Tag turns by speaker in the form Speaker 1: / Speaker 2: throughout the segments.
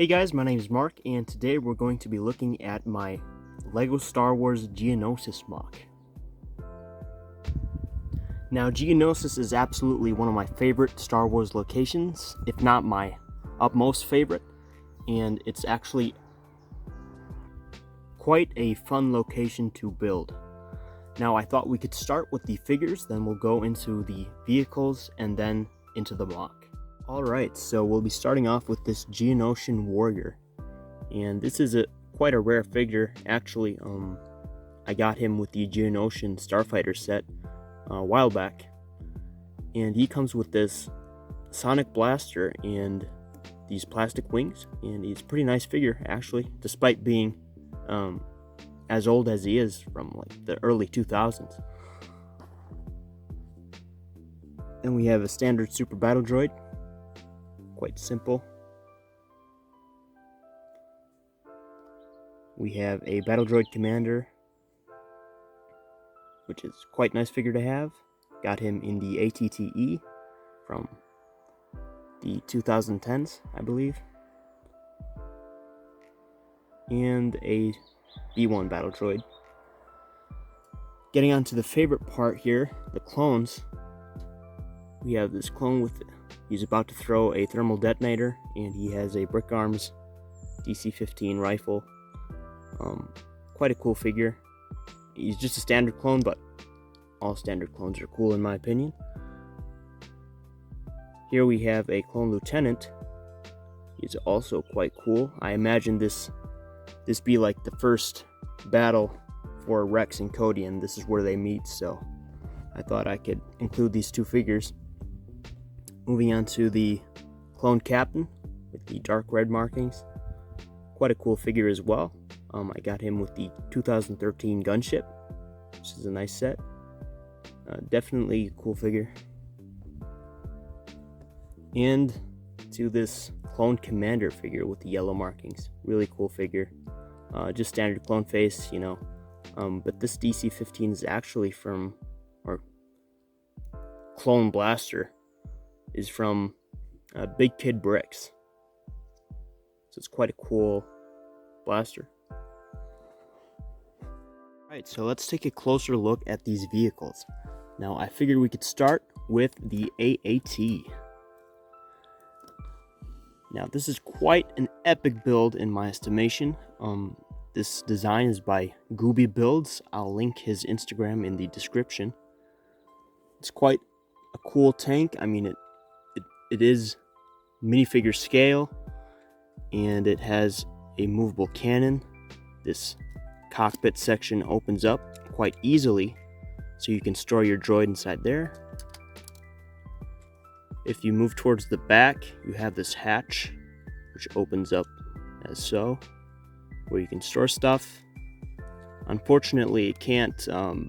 Speaker 1: Hey guys, my name is Mark, and today we're going to be looking at my LEGO Star Wars Geonosis mock. Now, Geonosis is absolutely one of my favorite Star Wars locations, if not my utmost favorite, and it's actually quite a fun location to build. Now, I thought we could start with the figures, then we'll go into the vehicles, and then into the mock. Alright, so we'll be starting off with this Geonosian warrior, and this is quite a rare figure. Actually, I got him with the Geonosian starfighter set a while back, and he comes with this sonic blaster and these plastic wings, and he's a pretty nice figure actually, despite being as old as he is, from like the early 2000s. Then we have a standard super battle droid. Quite simple. We have a battle droid commander, which is quite a nice figure to have. Got him in the ATAT from the 2010s, I believe. And a B1 battle droid. Getting on to the favorite part here, the clones. We have this clone with, he's about to throw a thermal detonator, and he has a Brick Arms DC-15 rifle. Quite a cool figure. He's just a standard clone, but all standard clones are cool in my opinion. Here we have a clone lieutenant. He's also quite cool. I imagine this be like the first battle for Rex and Cody, and this is where they meet, so I thought I could include these two figures. Moving on to the clone captain with the dark red markings. Quite a cool figure as well. I got him with the 2013 gunship, which is a nice set. Definitely a cool figure. And to this clone commander figure with the yellow markings. Really cool figure. Just standard clone face, you know. But this DC-15 is actually from, or clone blaster is from Big Kid Bricks. So it's quite a cool blaster. Alright, so let's take a closer look at these vehicles. Now, I figured we could start with the AAT. Now, this is quite an epic build in my estimation. This design is by Gooby Builds. I'll link his Instagram in the description. It's quite a cool tank. I mean, it is minifigure scale, and it has a movable cannon. This cockpit section opens up quite easily, so you can store your droid inside there. If you move towards the back, you have this hatch, which opens up as so, where you can store stuff. Unfortunately, it can't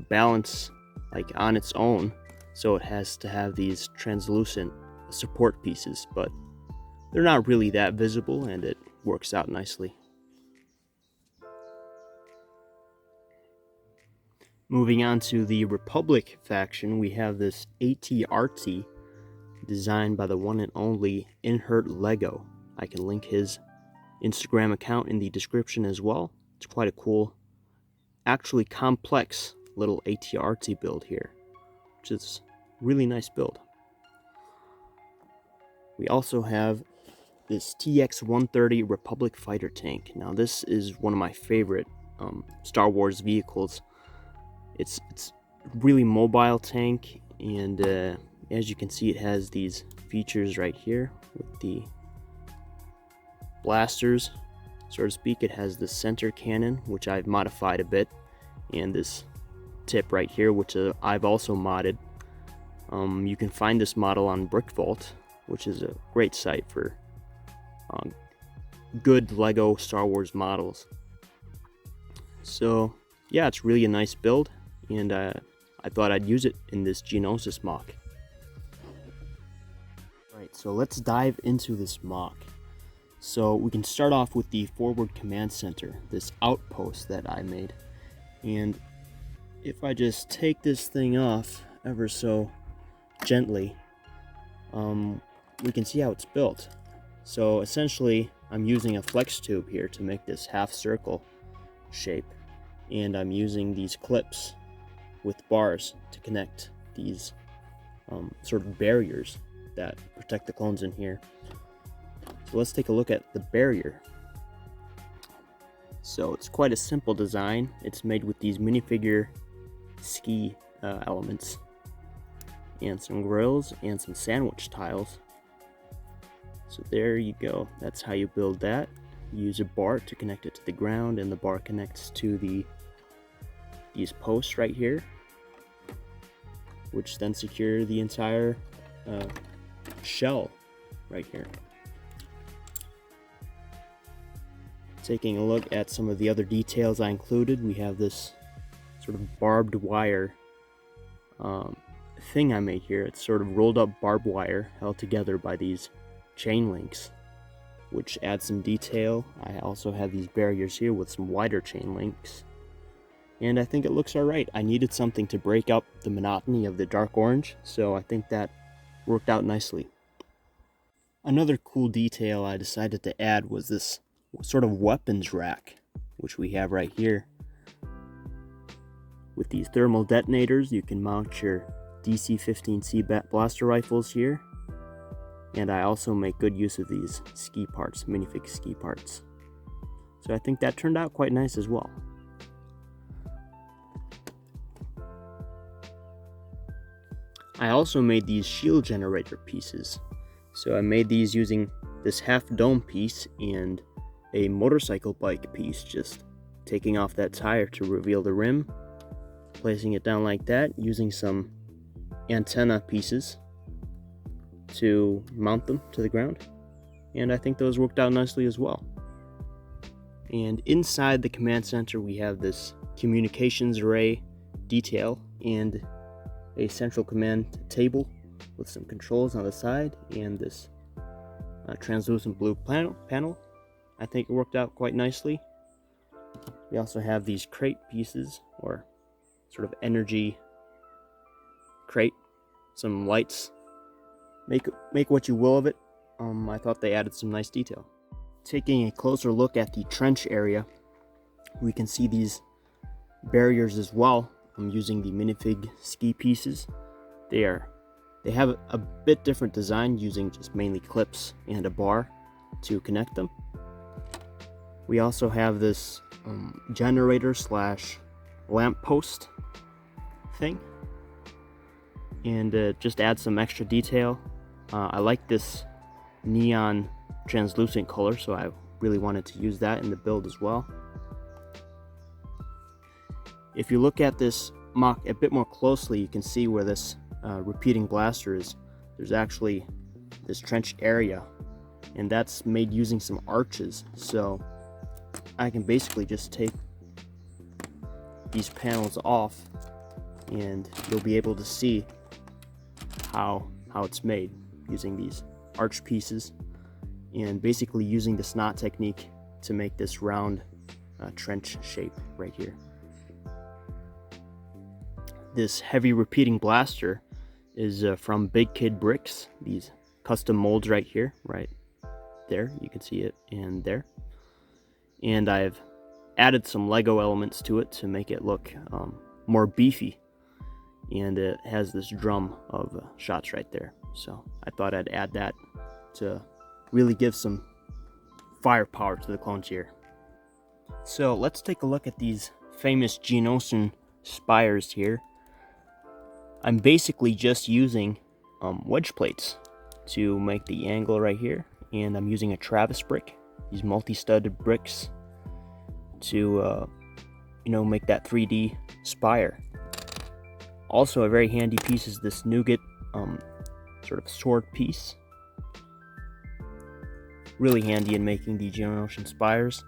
Speaker 1: balance like on its own, so it has to have these translucent support pieces, but they're not really that visible, and it works out nicely. Moving on to the Republic faction, we have this ATAT designed by the one and only Inthert.lego. I can link his Instagram account in the description as well. It's quite a cool, actually complex little ATAT build here, which is a really nice build. We also have this TX-130 Republic fighter tank. Now, this is one of my favorite Star Wars vehicles. It's really mobile tank, and as you can see, it has these features right here with the blasters, so to speak. It has the center cannon, which I've modified a bit, and this tip right here, which I've also modded. You can find this model on Brick Vault, which is a great site for good LEGO Star Wars models. So yeah, it's really a nice build, and I thought I'd use it in this Geonosis mock. Alright, so let's dive into this mock. So we can start off with the forward command center, this outpost that I made. And if I just take this thing off ever so gently, we can see how it's built. So essentially, I'm using a flex tube here to make this half circle shape, and I'm using these clips with bars to connect these sort of barriers that protect the clones in here. So let's take a look at the barrier. So it's quite a simple design. It's made with these minifigure ski elements and some grills and some sandwich tiles. So there you go. That's how you build that. You use a bar to connect it to the ground, and the bar connects to these posts right here, which then secure the entire shell right here. Taking a look at some of the other details I included, we have this sort of barbed wire thing I made here. It's sort of rolled up barbed wire held together by these chain links, which adds some detail. I also have these barriers here with some wider chain links, and I think it looks alright. I needed something to break up the monotony of the dark orange, so I think that worked out nicely. Another cool detail I decided to add was this sort of weapons rack, which we have right here. With these thermal detonators, you can mount your DC-15C blaster rifles here. And I also make good use of these ski parts, minifig ski parts. So I think that turned out quite nice as well. I also made these shield generator pieces. So I made these using this half dome piece and a motorcycle bike piece, just taking off that tire to reveal the rim, placing it down like that, using some antenna pieces to mount them to the ground, and I think those worked out nicely as well. And inside the command center we have this communications array detail and a central command table with some controls on the side and this translucent blue panel. I think it worked out quite nicely. We also have these crate pieces, or sort of energy crate, some lights. Make what you will of it. I thought they added some nice detail. Taking a closer look at the trench area, we can see these barriers as well. I'm using the minifig ski pieces. They have a bit different design, using just mainly clips and a bar to connect them. We also have this generator slash lamp post thing, and just add some extra detail. I like this neon translucent color, so I really wanted to use that in the build as well. If you look at this mock a bit more closely, you can see where this repeating blaster is. There's actually this trench area, and that's made using some arches, so I can basically just take these panels off and you'll be able to see how it's made using these arch pieces, and basically using the snot technique to make this round trench shape right here. This heavy repeating blaster is from Big Kid Bricks. These custom molds right here, right there, you can see it, and there. And I've added some Lego elements to it to make it look more beefy, and it has this drum of shots right there, so I thought I'd add that to really give some firepower to the clones here. So let's take a look at these famous Geonosis spires here. I'm basically just using wedge plates to make the angle right here, and I'm using a Travis brick, these multi-studded bricks, to make that 3D spire. Also a very handy piece is this nougat sort of sword piece. Really handy in making the Geonosis spires.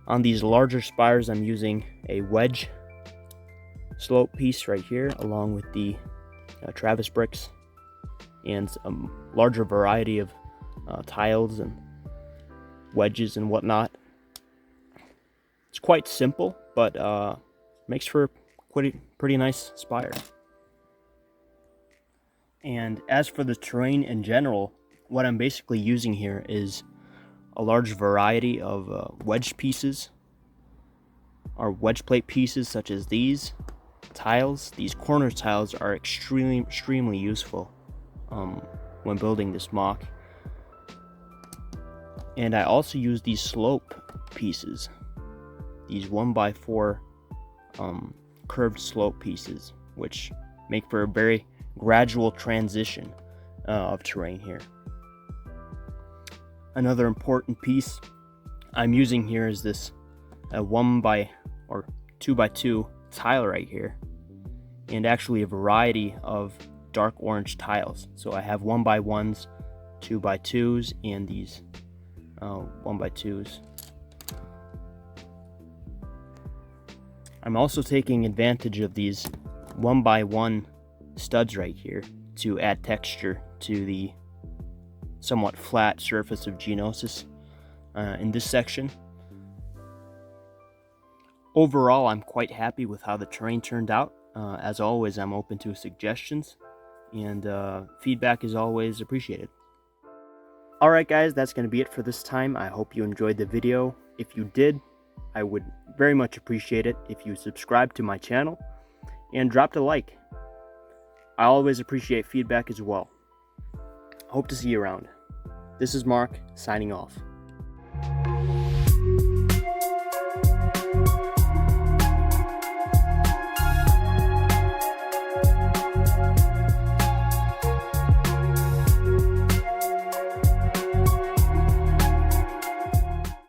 Speaker 1: On these larger spires, I'm using a wedge slope piece right here, along with the Travis bricks, and a larger variety of tiles and wedges and whatnot. It's quite simple, but makes for a pretty nice spire. And as for the terrain in general, what I'm basically using here is a large variety of wedge pieces, or wedge plate pieces, such as these tiles. These corner tiles are extremely useful when building this mock. And I also use these slope pieces, these 1x4 curved slope pieces, which make for a very gradual transition of terrain here. Another important piece I'm using here is this 2x2 tile right here, and actually a variety of dark orange tiles. So I have 1x1s, 2x2s, and these 1x2s. I'm also taking advantage of these 1x1 studs right here to add texture to the somewhat flat surface of Geonosis in this section. Overall, I'm quite happy with how the terrain turned out. As always, I'm open to suggestions, and feedback is always appreciated. Alright guys, that's going to be it for this time. I hope you enjoyed the video. If you did, I would very much appreciate it if you subscribed to my channel and dropped a like. I always appreciate feedback as well. Hope to see you around. This is Mark, signing off.